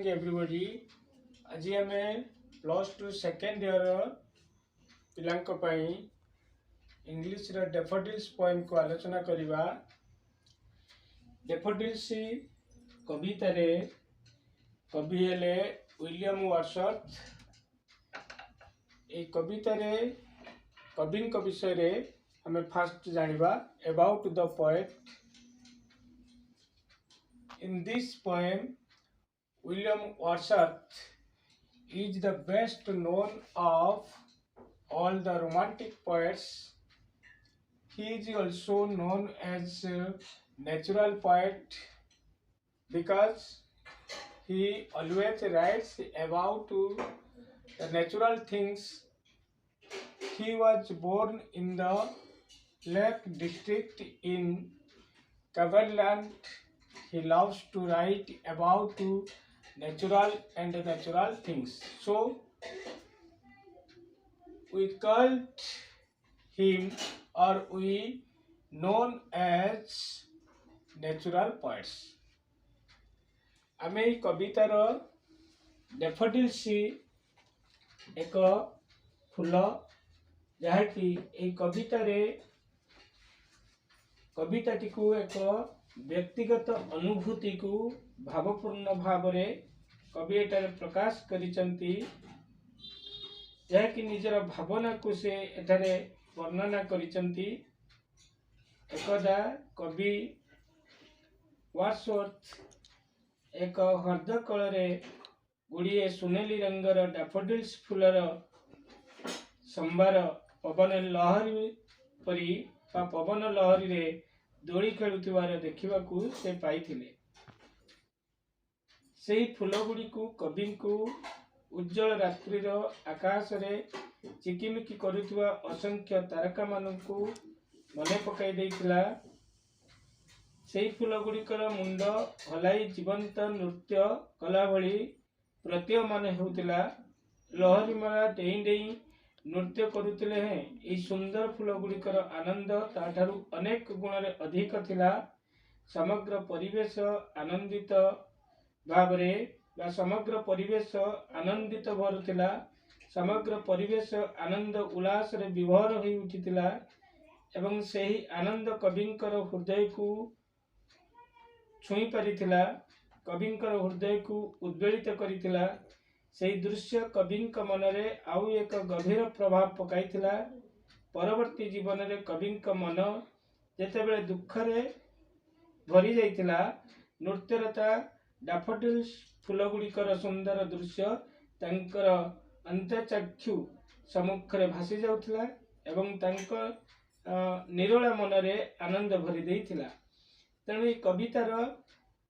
Morning everybody. आज आम +2 second year पिलांको पई इंग्लिश रो डेफोडिल्स पोएम को आलोचना करिबा। डेफोडिल्स कविता रे कवि हेले विलियम वर्ड्सवर्थ। ए कविता रे कवि विषय रे हमें फास्ट जानिबा about the poet. In this poem, William Wordsworth is the best known of all the romantic poets. He is also known as a natural poet because he always writes about the natural things. He was born in the Lake District in Cumberland. He loves to write about natural and natural things. So we called him, or we known as natural poets. आमे कवितार daffodils एक फूल जहाँकि कविताटी को एक व्यक्तिगत अनुभूति को भावपूर्ण भाव कवि एटार प्रकाश करिसंती, जहाँकि निजर भावना को से एठारे वर्णना करिसंती। एकदा कवि वर्ड्सवर्थ एक हृदय कଳରେ गुड़िए सुनेली रंगर डैफोडिल्स फूलर संबार पवन लहरी परी पवन लहरी रे दोली खेलुथिबार देखिबाकू से पाइथिले। सेही फूल गुड़ी को कवि को उज्जवल रात्रिर आकाश रे चिकिमिकी करुथिबा असंख्य तारका मानकू मने पकाई देइथिला। सेही फूल गुड़िकर मुंड हलाई जीवंत नृत्य कला भली प्रतीयमान हेउथिला। लहरी माला डेई डेई नृत्य करुथिले हैं। ई सुंदर फूल गुड़िकर आनंद ताठारु अनेक गुण रे अधिक थिला। समग्र परिवेश आनंदित भावरे समग्र परिवेश आनंदित भरुथिला। समग्र परिवेश आनंद उल्लास रे विभोर होई उठिथिला एवं सेही आनंद कविंकर हृदय को छुई परिथिला, कविंकर हृदय को उद्वेलित करिथिला। सेही दृश्य कविंक मनरे आउ एक गभीर प्रभाव पकाइथिला। परवर्ती जीवन रे कविंक मन जेतेबेले दुख रे भरी जाइथिला, नृत्यरता डैफोडिल्स फूल गुड़िकर सुंदर दृश्य तांकर अंतचक्षु सम्मुख रे भासी जाउथिला एवं तांकर निरोला मन रे आनंद भरी देइथिला। तेणु कवितार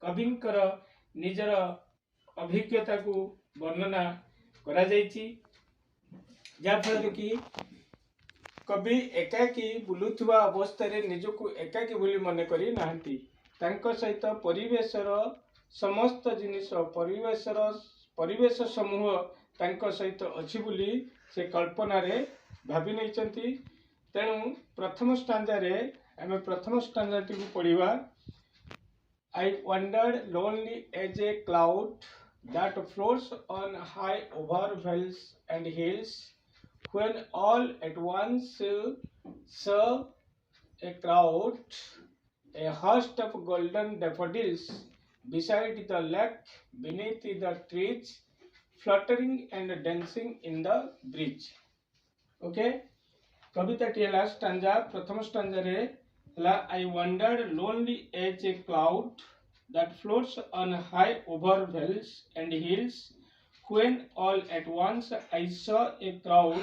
कविंकर निजर अभिज्ञता को वर्णना करा जाइछि, जाफल कि कवि एकाकी बुलुथुवा अवस्था रे निजको एकाकी बोली मन करी नाहंती। तांको सहित परिवेशर समस्त जिनिस परिवेश समूह तांको सहित अछि बोली से कल्पना रे भाबी नैचंती। तेणु प्रथम स्टांजा रे आमे प्रथम स्टांजा टी को पढिबा। I wandered lonely as a cloud that floats on high over vales and hills, when all at once saw a crowd, a host of golden daffodils beside the lake, beneath the trees, fluttering and dancing in the breeze. Okay, Kavita T last stanza प्रथम stanza रे I wandered lonely as a cloud that floats on high over vales and hills, when all at once I saw a crowd,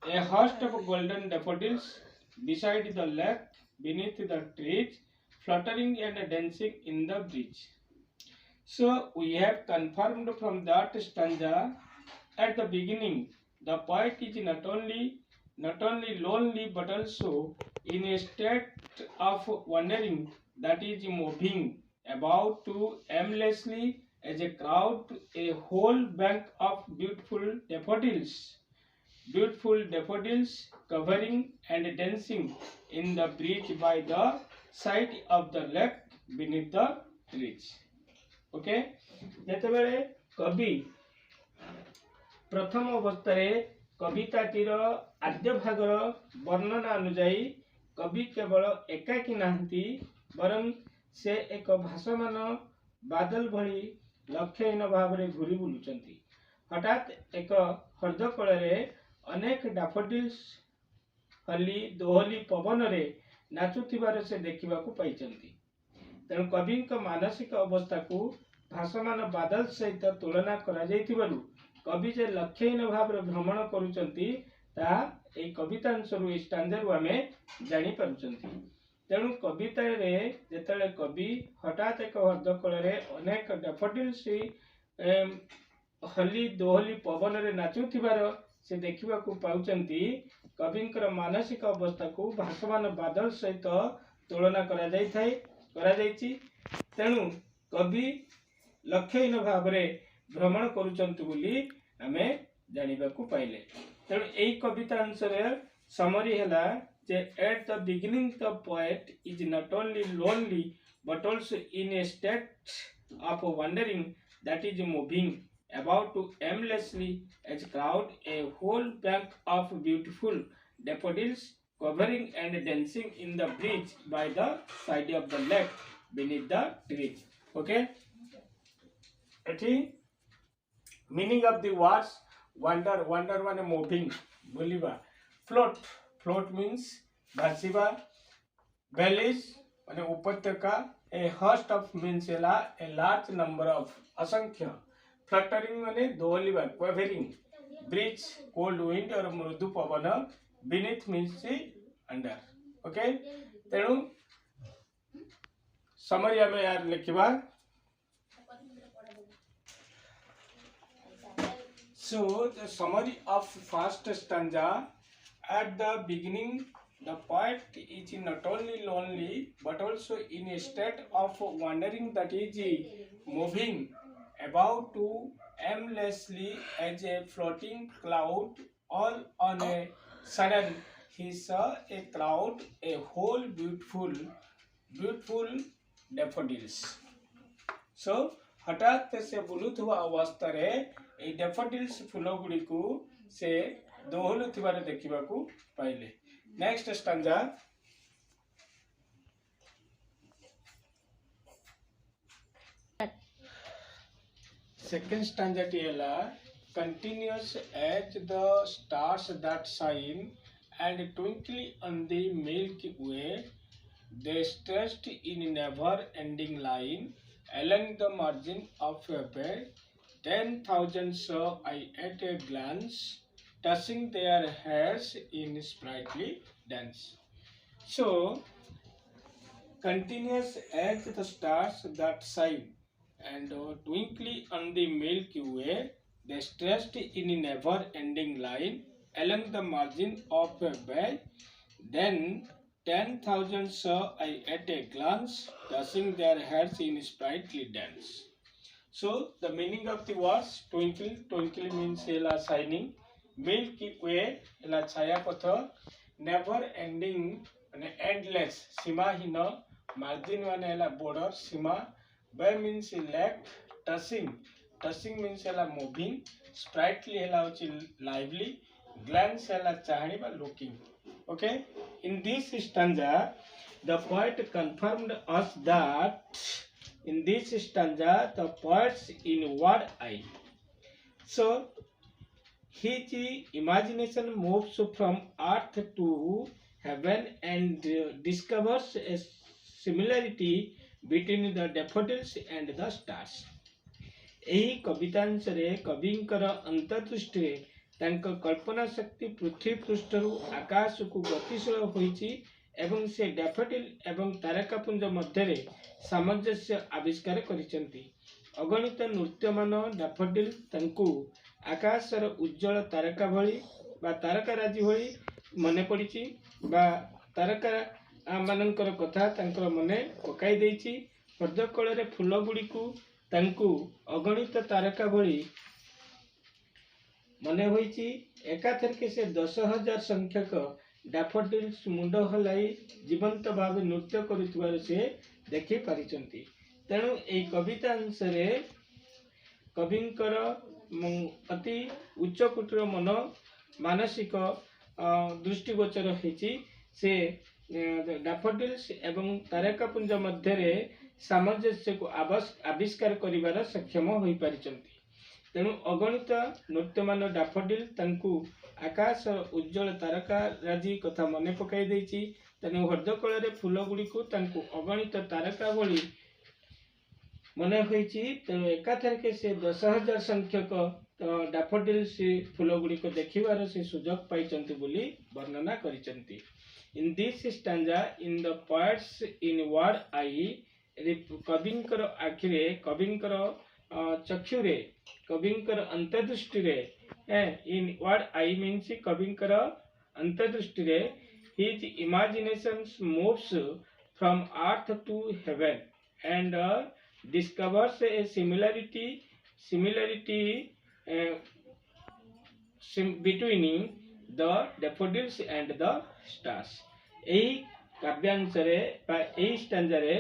a host of golden daffodils beside the lake, beneath the trees, fluttering and dancing in the breeze. So we have confirmed from that stanza at the beginning, the poet is not only lonely but also in a state of wandering, that is moving about to aimlessly as a crowd, a whole bank of beautiful daffodils covering and dancing in the breeze by the side of the lake beneath the trees. Okay, जेतेबेले कवि प्रथम अवस्था कविताटीर आद्य भागर वर्णना अनुजाई कवि केवल एकाकी नाहंती बरं से एक भाषमान बादल भली लक्ष्यहीन भाव में घूरी बुलुचंती। हठात एक हृदय कଳରେ अनेक डैफोडिल्स हली दोहली पवन रे नाचुथिबार से देखिबाकू पाइचंती। तेणु कवि मानसिक अवस्था को भाषमान बादल सहित तुलना करा जाइथिबारु कवि जे लक्ष्यहीन भाव में भ्रमण करुचंती ता ए कवितांशरु स्टांजारु आमे जानि पारुचंती। तेणु कविता रे जेतले कवि हठात एक हृदय कଳରେ अनेक डैफोडिल्स हली दोहली पवन रे नाचुथिबार से देखिबाकू पाउचंती। कविंकर मानसिक अवस्था को भाषमान बादल सहित तुलना करा जाइछि। तेणु कवि लक्ष्यहीन भाव में भ्रमण करुचंती बोली आमे जानिबाकू पाइले। तेणु एई कविता अनुसार समरी हैला जे at the beginning the poet is not only lonely but also in a state of wandering that is moving about to aimlessly as crowd a whole bank of beautiful daffodils covering and dancing in the breeze by the side of the lake beneath the trees. Okay, एठी meaning of the words wander माने moving बुलिबा, float means भासिबा, valleys माने उपत्यका, a host of means a large number of असंख्य, fluttering माने दोहलिबा quivering, breeze cold wind और मृदु पवन, beneath means under. Okay, तेणु summary आमे यार लिखिबा। So the summary of first stanza, at the beginning the poet is not only lonely but also in a state of wandering that is moving about to aimlessly as a floating cloud. All on a sudden he saw a crowd, a whole beautiful daffodils. So हठात से बुलुथुवा अवस्था रे ए daffodils फूल गुडी को से दोहलुथिबार देखिबाकू पाइले। Next stanza, second stanza टी हैला continuous as the stars that shine and twinkle on the milky way they stretched in never ending line along the margin of a bay 10,000 saw I at a glance touching their heads in sprightly dance. So continuous as the stars that shine and twinkly on the Milky Way they stretched in a never ending line along the margin of a bay, then 10,000 saw I at a glance, touching their heads in sprightly dance. So the meaning of the words twinkle means hela shining, Milky Way hela chaya patha, never ending mane endless सीमाहीन, margin mane hela border Seema, bay means lake, touching means hela moving, sprightly hela hochi lively, glance hela chahani ba looking. Okay, in this stanza the poet confirmed us that in this stanza the poet's inward eye. So his imagination moves from earth to heaven and discovers a similarity between the daffodils and the stars. एही कवितांश रे कविंकर अंतर्दृष्टि तांको कल्पना शक्ति पृथ्वी पृष्ठरु आकाश को गतिशील होईची एवं से daffodil एवं तारकापुंज मध्य सामंजस्य आविष्कार करिसेंती। अगणित नृत्यमान डैफोडिल तांको आकाशर उज्जवल तारका भली बा तारकाराजी भली मने पड़िची बा तारका मानकर कथा तांकर मने पकाई देइची। हृदय कଳରେ फूल गुडी को तांको अगणित तारका भली मने होईची। एकाथर के से 10,000 संख्यक डैफोडिल्स मुंड हलाई जीवंत भाव नृत्य करुथिबार से देखि पारिचंती। तेणु ए कविता अनुसार कविंकर अति उच्च कोटिर मानसिक दृष्टिगोचर होती से डैफोडिल्स एवं तारकापुंज मध्य सामंजस्य को आविष्कार करिवार सक्षम होई पारिचंती। तेणु अगणित नृत्यमान डैफोडिल तांकु आकाश उज्जवल तारका राजी कथा मन पकाई देछि। तेणु हृदयकल फूल गुड़िक अगणित तारका भली मन होइछि। तेणु एकाथरके से 10,000 संख्यक डैफोडिल से फूल गुड़िक देखिबार से सुजोग पाइचंती बोली वर्णना करिचंती। In this stanza, in the poet's inward eye, कविंकर आखिरे कविंकर चक्षुरे कविंकर अंतर्दृष्टिरे inward eye means कविंकर अंतर्दृष्टिरे his imagination moves from earth to heaven and discovers a similarity between the daffodils and the stars। यही काव्यांशरे यही स्टांजारे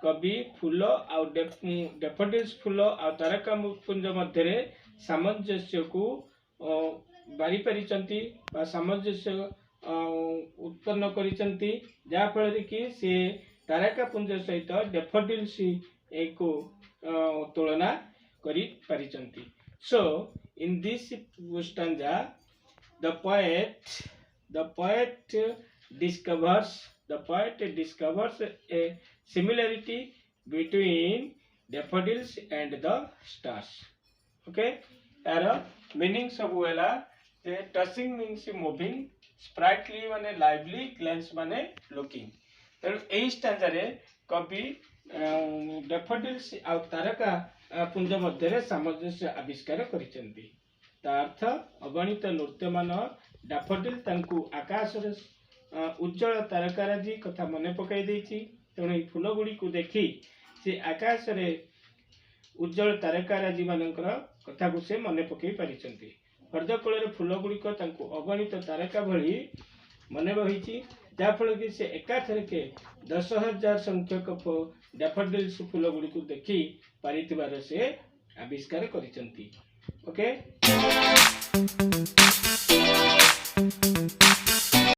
कवि फूल आ डैफोडिल्स फूल आ तारकापुंज मध्य सामंजस्य को बारी परिचंती बा सामंजस्य उत्पन्न करिचंती, जा फल कि से तारकापुंज सहित डैफोडिल्स को तुलना करि परिचंती। So in this stanza the poet discovers a similarity between daffodils and the stars। okay, यार मीनिंग सब वेला जे टचिंग मीन्स मूविंग, स्प्राइटली माने लाइवली, ग्लैंस माने लुकिंग। तेणु एही स्टांजा रे कवि डैफोडिल्स आ तारका पुंज मध्य सामंजस्य आविष्कार करिसेंती। अर्थ अगणित नृत्यमान डैफोडिल तांकु आकाश उज्जवल तारकाराजी कथा मन पकाई देछि। तेणु ये फूल गुड़ी को देखी से आकाश रे उज्जवल तारकाराजी मानकर कथा को से मन पकाई पारिचंती। हृदय कूल फूल गुड़िक अगणित तारका भली मन रही, जाफल कि से एकाथरके 10,000 संख्यक डैफोडिल्स फूल गुड़ी को देखी पारिथिबार से आविष्कार करिसंती। ओके